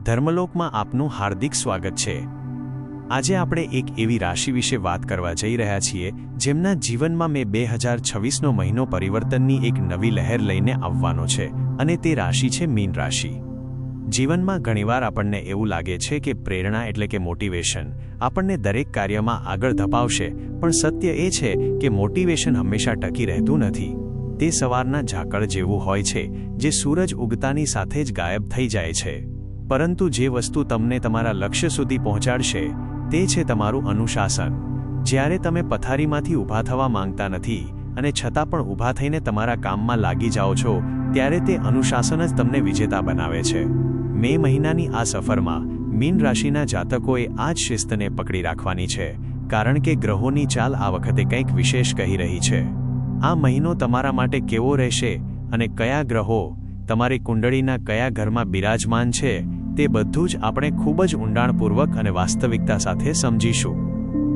ધર્મલોકમાં આપનું હાર્દિક સ્વાગત છે। આજે આપણે એક એવી રાશિ વિશે વાત કરવા જઈ રહ્યા છીએ જેમના જીવનમાં મે 2026નો મહિનો પરિવર્તનની એક નવી લહેર લઈને આવવાનો છે અને તે રાશિ છે મીન રાશિ। જીવનમાં ઘણીવાર આપણને એવું લાગે છે કે પ્રેરણા એટલે કે મોટિવેશન આપણને દરેક કાર્યમાં આગળ ધપાવશે, પણ સત્ય એ છે કે મોટિવેશન હંમેશા ટકી રહેતું નથી। તે સવારના ઝાકળ જેવું હોય છે જે સૂરજ ઉગતાની સાથે જ ગાયબ થઈ જાય છે, પરંતુ જે વસ્તુ તમને તમારા લક્ષ્ય સુધી પહોંચાડશે તે છે તમારું અનુશાસન। જ્યારે તમે પથારીમાંથી ઊભા થવા માંગતા નથી અને છતાં પણ ઊભા થઈને તમારા કામમાં લાગી જાઓ છો, ત્યારે તે અનુશાસન જ તમને વિજેતા બનાવે છે। મે મહિનાની આ સફરમાં મીન રાશિના જાતકોએ આ જ શિસ્તને પકડી રાખવાની છે, કારણ કે ગ્રહોની ચાલ આ વખતે કંઈક વિશેષ કહી રહી છે। આ મહિનો તમારા માટે કેવો રહેશે અને કયા ગ્રહો તમારી કુંડળીના કયા ઘરમાં બિરાજમાન છે તે બધું જ આપણે ખૂબ જ ઊંડાણપૂર્વક અને વાસ્તવિકતા સાથે સમજીશું।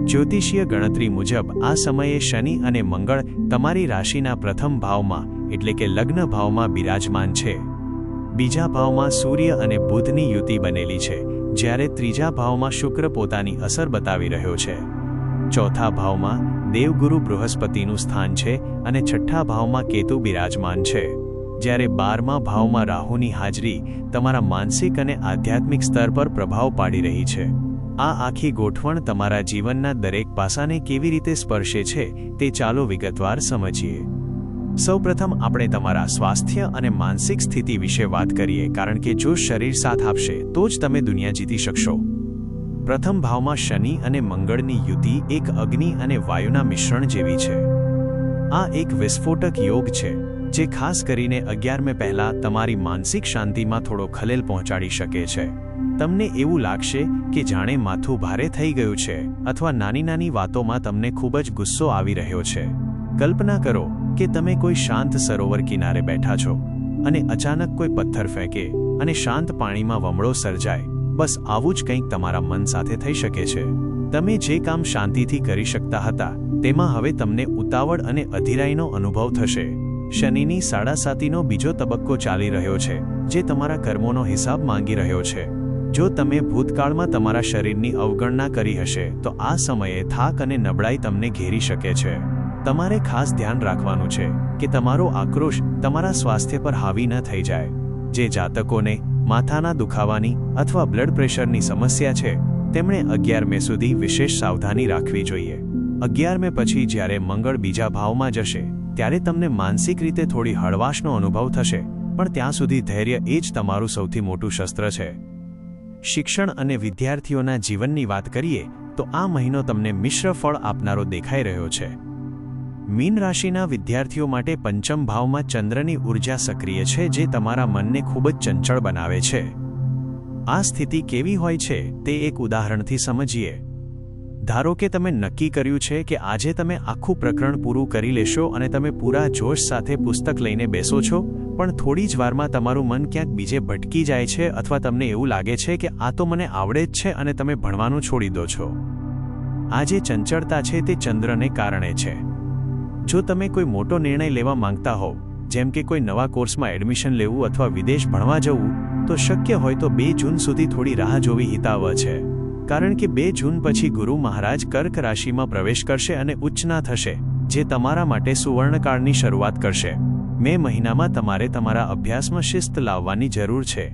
જ્યોતિષીય ગણતરી મુજબ આ સમયે શનિ અને મંગળ તમારી રાશિના પ્રથમ ભાવમાં એટલે કે લગ્ન ભાવમાં બિરાજમાન છે। બીજા ભાવમાં સૂર્ય અને બુધની યુતિ બનેલી છે, જ્યારે ત્રીજા ભાવમાં શુક્ર પોતાની અસર બતાવી રહ્યો છે। ચોથા ભાવમાં દેવગુરુ બૃહસ્પતિનું સ્થાન છે અને છઠ્ઠા ભાવમાં કેતુ બિરાજમાન છે, જ્યારે 12મા ભાવમાં રાહુની હાજરી તમારા માનસિક અને આધ્યાત્મિક સ્તર પર પ્રભાવ પાડી રહી છે। આ આખી ગોઠવણ તમારા જીવનના દરેક પાસાને કેવી રીતે સ્પર્શે છે તે ચાલો વિગતવાર સમજીએ। સૌપ્રથમ આપણે તમારા સ્વાસ્થ્ય અને માનસિક સ્થિતિ વિશે વાત કરીએ, કારણ કે જો શરીર સાથ આપશે તો જ તમે દુનિયા જીતી શકશો। પ્રથમ ભાવમાં શનિ અને મંગળની યુતિ એક અગ્નિ અને વાયુના મિશ્રણ જેવી છે। આ એક વિસ્ફોટક યોગ છે જે ખાસ કરીને 11 મે પહેલા તમારી માનસિક શાંતિમાં થોડો ખલેલ પહોંચાડી શકે છે। તમને એવું લાગશે કે જાણે માથું ભારે થઈ ગયું છે અથવા નાની નાની વાતોમાં તમને ખૂબ જ ગુસ્સો આવી રહ્યો છે। કલ્પના કરો કે તમે કોઈ શાંત સરોવર કિનારે બેઠા છો અને અચાનક કોઈ પથ્થર ફેંકે અને શાંત પાણીમાં વમળો સર્જાય। બસ આવું જ કંઈક તમારા મન સાથે થઈ શકે છે। તમે જે કામ શાંતિથી કરી શકતા હતા તેમાં હવે તમને ઉતાવળ અને અધીરાઈનો અનુભવ થશે। શનિની સાડાસાતીનો બીજો તબક્કો ચાલી રહ્યો છે જે તમારા કર્મોનો હિસાબ માંગી રહ્યો છે। જો તમે ભૂતકાળમાં તમારા શરીરની અવગણના કરી હશે તો આ સમયે થાક અને નબળાઈ તમને ઘેરી શકે છે। તમારે ખાસ ધ્યાન રાખવાનું છે કે તમારો આક્રોશ તમારા સ્વાસ્થ્ય પર હાવી ન થઈ જાય। જે જાતકોને માથાના દુખાવાની અથવા બ્લડ પ્રેશરની સમસ્યા છે તેમણે 11 મે સુધી વિશેષ સાવધાની રાખવી જોઈએ। 11 મે પછી જ્યારે મંગળ બીજા ભાવમાં જશે ત્યારે તમને માનસિક રીતે થોડી હળવાશનો અનુભવ થશે, પણ ત્યાં સુધી ધૈર્ય એ જ તમારું સૌથી મોટું શસ્ત્ર છે। શિક્ષણ અને વિદ્યાર્થીઓના જીવનની વાત કરીએ તો આ મહિનો તમને મિશ્ર ફળ આપનારો દેખાઈ રહ્યો છે। મીન રાશિના વિદ્યાર્થીઓ માટે પંચમ ભાવમાં ચંદ્રની ઉર્જા સક્રિય છે, જે તમારા મનને ખૂબ જ ચંચળ બનાવે છે। આ સ્થિતિ કેવી હોય છે તે એક ઉદાહરણથી સમજીએ। ધારો કે તમે નક્કી કર્યું છે કે આજે તમે આખું પ્રકરણ પૂરું કરી લેશો અને તમે પૂરા જોશ સાથે પુસ્તક લઈને બેસો છો, પણ થોડી જ વારમાં તમારું મન ક્યાંક બીજે ભટકી જાય છે અથવા તમને એવું લાગે છે કે આ તો મને આવડે જ છે અને તમે ભણવાનું છોડી દો છો। આ જે ચંચળતા છે તે ચંદ્રને કારણે છે। જો તમે કોઈ મોટો નિર્ણય લેવા માંગતા હોવ, જેમ કે કોઈ નવા કોર્સમાં એડમિશન લેવું અથવા વિદેશ ભણવા જવું, તો શક્ય હોય તો 2 જૂન સુધી થોડી રાહ જોવી હિતાવહ છે, કારણ કે 2 જૂન પછી ગુરુ મહારાજ કર્ક રાશિમાં પ્રવેશ કરશે અને ઉચ્ચના થશે, જે તમારા માટે સુવર્ણકાળની શરૂઆત કરશે। મે મહિનામાં તમારે તમારા અભ્યાસમાં શિસ્ત લાવવાની જરૂર છે।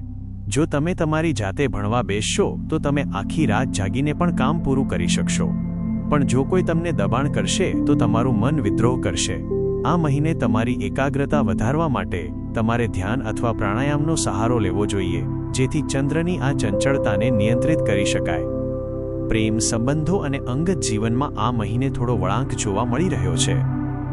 જો તમે તમારી જાતે ભણવા બેસશો તો તમે આખી રાત જાગીને પણ કામ પૂરું કરી શકશો, પણ જો કોઈ તમને દબાણ કરશે તો તમારું મન વિદ્રોહ કરશે। આ મહિને તમારી એકાગ્રતા વધારવા માટે તમારે ધ્યાન અથવા પ્રાણાયામનો સહારો લેવો જોઈએ, જેથી ચંદ્રની આ ચંચળતાને નિયંત્રિત કરી શકાય। પ્રેમ સંબંધો અને અંગત જીવનમાં આ મહિને થોડો વળાંક જોવા મળી રહ્યો છે।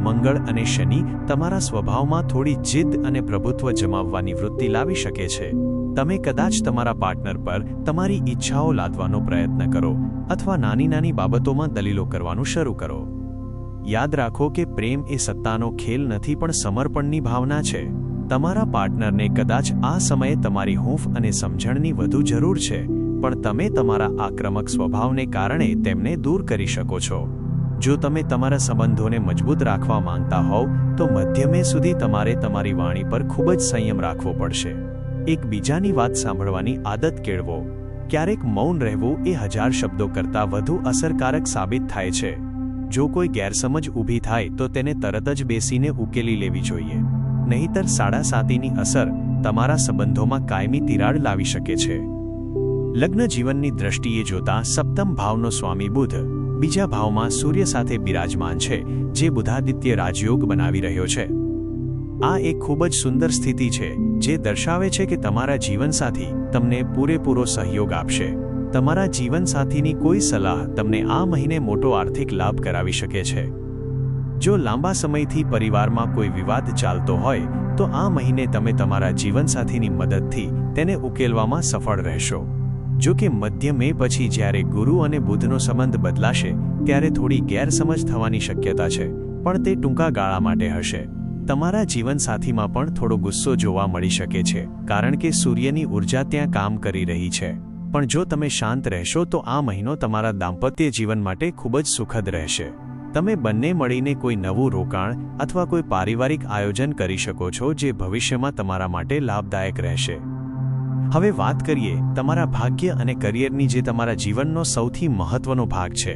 મંગળ અને શનિ તમારા સ્વભાવમાં થોડી જિદ્દ અને પ્રભુત્વ જમાવવાની વૃત્તિ લાવી શકે છે। તમે કદાચ તમારા પાર્ટનર પર તમારી ઈચ્છાઓ લાદવાનો પ્રયત્ન કરો અથવા નાની નાની બાબતોમાં દલીલો કરવાનું શરૂ કરો। યાદ રાખો કે પ્રેમ એ સત્તાનો ખેલ નથી, પણ સમર્પણની ભાવના છે। તમારા પાર્ટનરને કદાચ આ સમયે તમારી હૂંફ અને સમજણની વધુ જરૂર છે, પણ તમે તમારા આક્રમક સ્વભાવને કારણે તેમને દૂર કરી શકો છો। જો તમે તમારા સંબંધોને મજબૂત રાખવા માંગતા હોવ તો મધ્ય મે સુધી તમારે તમારી વાણી પર ખૂબ જ સંયમ રાખવો પડશે। એકબીજાની વાત સાંભળવાની આદત કેળવો. ક્યારેક મૌન રહેવું એ 1000 શબ્દો કરતાં વધુ અસરકારક સાબિત થાય છે. જો કોઈ ગેરસમજ ઊભી થાય તો તેને તરત જ બેસીને ઉકેલી લેવી જોઈએ, નહીંતર સાડાસાતીની અસર તમારા સંબંધોમાં કાયમી તિરાડ લાવી શકે છે. લગ્ન જીવનની દ્રષ્ટિએ જોતા સપ્તમ ભાવનો સ્વામી બુધ બીજા ભાવમાં સૂર્ય સાથે બિરાજમાન છે, જે બુધાદિત્ય રાજયોગ બનાવી રહ્યો છે. આ એક ખૂબ જ સુંદર સ્થિતિ છે, જે દર્શાવે છે કે તમારા જીવનસાથી તમને પૂરેપૂરો સહયોગ આપશે. તમારા જીવનસાથીની કોઈ સલાહ તમને આ મહિને મોટો આર્થિક લાભ કરાવી શકે છે. જો લાંબા સમયથી પરિવારમાં કોઈ વિવાદ ચાલતો હોય તો આ મહિને તમે તમારા જીવનસાથીની મદદથી તેને ઉકેલવામાં સફળ રહેશો. જો કે મધ્ય મે પછી જ્યારે ગુરુ અને બુધનો સંબંધ બદલાશે ત્યારે થોડી ગેરસમજ થવાની શક્યતા છે, પણ તે ટૂંકા ગાળા માટે હશે. તમારા જીવનસાથીમાં પણ થોડો ગુસ્સો જોવા મળી શકે છે, કારણ કે સૂર્યની ઉર્જા ત્યાં કામ કરી રહી છે. પણ જો તમે શાંત રહેશો તો આ મહિનો તમારા દાંપત્ય જીવન માટે ખૂબ જ સુખદ રહેશે. તમે બંને મળીને કોઈ નવું રોકાણ અથવા કોઈ પારિવારિક આયોજન કરી શકો છો, જે ભવિષ્યમાં તમારા માટે લાભદાયક રહેશે. હવે વાત કરીએ તમારા ભાગ્ય અને કરિયરની, જે તમારા જીવનનો સૌથી મહત્વનો ભાગ છે.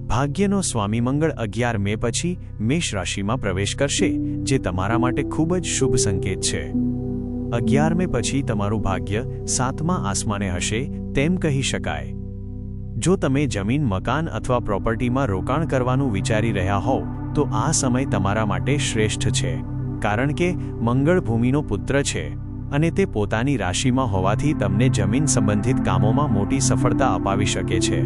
ભાગ્યનો સ્વામી મંગળ 11 મે પછી મેષ રાશિમાં પ્રવેશ કરશે, જે તમારા માટે ખૂબ જ શુભ સંકેત છે. 11 મે પછી તમારું ભાગ્ય 7મા આસમાને હશે તેમ કહી શકાય. જો તમે જમીન, મકાન અથવા પ્રોપર્ટીમાં રોકાણ કરવાનું વિચારી રહ્યા હોવ તો આ સમય તમારા માટે શ્રેષ્ઠ છે, કારણ કે મંગળ ભૂમિનો પુત્ર છે અને તે પોતાની રાશિમાં હોવાથી તમને જમીન સંબંધિત કામોમાં મોટી સફળતા અપાવી શકે છે.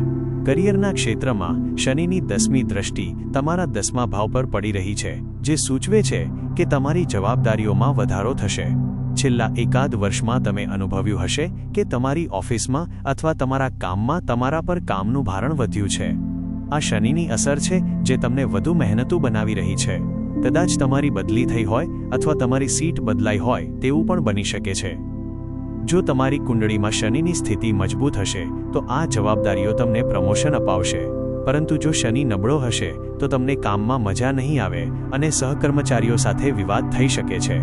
કરિયરના ક્ષેત્રમાં શનિની 10મી દ્રષ્ટિ તમારા 10મા ભાવ પર પડી રહી છે, જે સૂચવે છે કે તમારી જવાબદારીઓમાં વધારો થશે. છેલ્લા એકાદ વર્ષમાં તમે અનુભવ્યું હશે કે તમારી ઓફિસમાં અથવા તમારા કામમાં તમારા પર કામનું ભારણ વધ્યું છે. આ શનિની અસર છે, જે તમને વધુ મહેનતુ બનાવી રહી છે. કદાચ તમારી બદલી થઈ હોય અથવા તમારી સીટ બદલાઈ હોય તેવું પણ બની શકે છે. જો તમારી કુંડળીમાં શનિની સ્થિતિ મજબૂત હશે તો આ જવાબદારીઓ તમને પ્રમોશન અપાવશે, પરંતુ જો શનિ નબળો હશે તો તમને કામમાં મજા નહીં આવે અને સહકર્મચારીઓ સાથે વિવાદ થઈ શકે છે.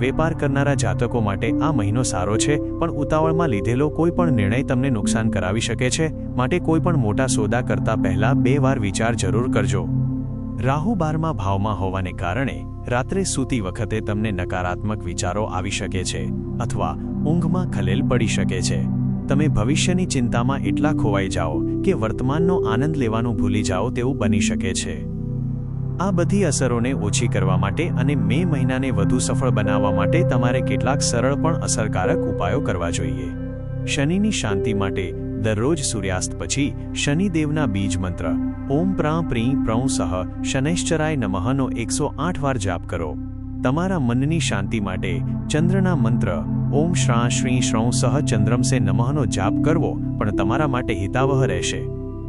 વેપાર કરનારા જાતકો માટે આ મહિનો સારો છે, પણ ઉતાવળમાં લીધેલો કોઈ પણ નિર્ણય તમને નુકસાન કરાવી શકે છે, માટે કોઈ પણ મોટા સોદા કરતા પહેલા 2 વાર વિચાર જરૂર કરજો. રાહુ 12મા ભાવમાં હોવાને કારણે રાત્રે સૂતી વખતે તમને નકારાત્મક વિચારો આવી શકે છે અથવા ઊંઘમાં ખલેલ પડી શકે છે. તમે ભવિષ્યની ચિંતામાં એટલા ખોવાઈ જાઓ કે વર્તમાનનો આનંદ લેવાનું ભૂલી જાઓ તેવું બની શકે છે. આ બધી અસરોને ઓછી કરવા માટે અને મે મહિનાને વધુ સફળ બનાવવા માટે તમારે કેટલાક સરળ પણ અસરકારક ઉપાયો કરવા જોઈએ. શનિની શાંતિ માટે દરરોજ સૂર્યાસ્ત પછી શનિદેવના બીજ મંત્ર ઓમ પ્રાં પ્રીં પ્રૌં સહ શનૈશ્ચરાય નમઃનો 108 વાર જાપ કરો. તમારા મનની શાંતિ માટે ચંદ્રના મંત્ર ઓમ શ્રાં શ્રી શ્રૌં સહ ચંદ્રમસે નમઃનો જાપ કરવો પણ તમારા માટે હિતાવહ રહેશે.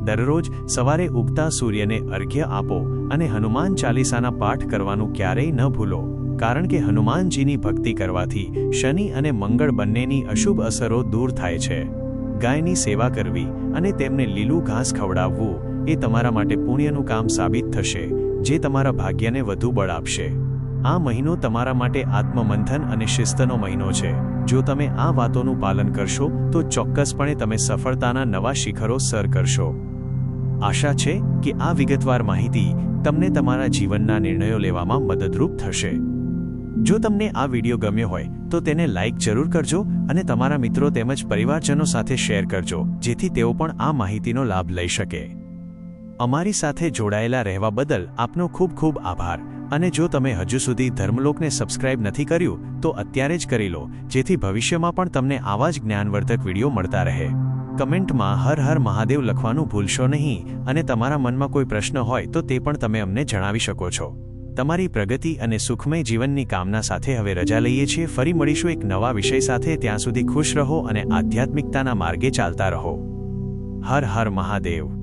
દરરોજ સવારે ઉગતા સૂર્યને અર્ઘ્ય આપો અને હનુમાન ચાલીસાના પાઠ કરવાનું ક્યારેય ન ભૂલો, કારણ કે હનુમાનજીની ભક્તિ કરવાથી શનિ અને મંગળ બંનેની અશુભ અસરો દૂર થાય છે. ગાયની સેવા કરવી અને તેમને લીલું ઘાસ ખવડાવવું એ તમારા માટે પુણ્યનું કામ સાબિત થશે, જે તમારા ભાગ્યને વધુ બળ આપશે. આ મહિનો તમારા માટે આત્મમંથન અને શિસ્તનો મહિનો છે. જો તમે આ વાતોનું પાલન કરશો તો ચોક્કસપણે તમે સફળતાના નવા શિખરો સર કરશો. આશા છે કે આ વિગતવાર માહિતી તમને તમારા જીવનના નિર્ણયો લેવામાં મદદરૂપ થશે. જો તમને આ વિડીયો ગમ્યો હોય તો તેને લાઇક જરૂર કરજો અને તમારા મિત્રો તેમજ પરિવારજનો સાથે શેર કરજો, જેથી તેઓ પણ આ માહિતીનો લાભ લઈ શકે. અમારી સાથે જોડાયેલા રહેવા બદલ આપનો ખૂબ ખૂબ આભાર. અને જો તમે હજુ સુધી ધર્મલોકને સબસ્ક્રાઇબ નથી કર્યું તો અત્યારે જ કરી લો, જેથી ભવિષ્યમાં પણ તમને આવા જ જ્ઞાનવર્ધક વિડીયો મળતા રહે. કમેન્ટમાં હર હર મહાદેવ લખવાનું ભૂલશો નહીં અને તમારા મનમાં કોઈ પ્રશ્ન હોય તો તે પણ તમે અમને જણાવી શકો છો. તમારી પ્રગતિ અને સુખમય જીવનની કામના સાથે હવે રજા લઈએ છીએ. ફરી મળીશું એક નવા વિષય સાથે. ત્યાં સુધી ખુશ રહો અને આધ્યાત્મિકતાના માર્ગે ચાલતા રહો. હર હર મહાદેવ.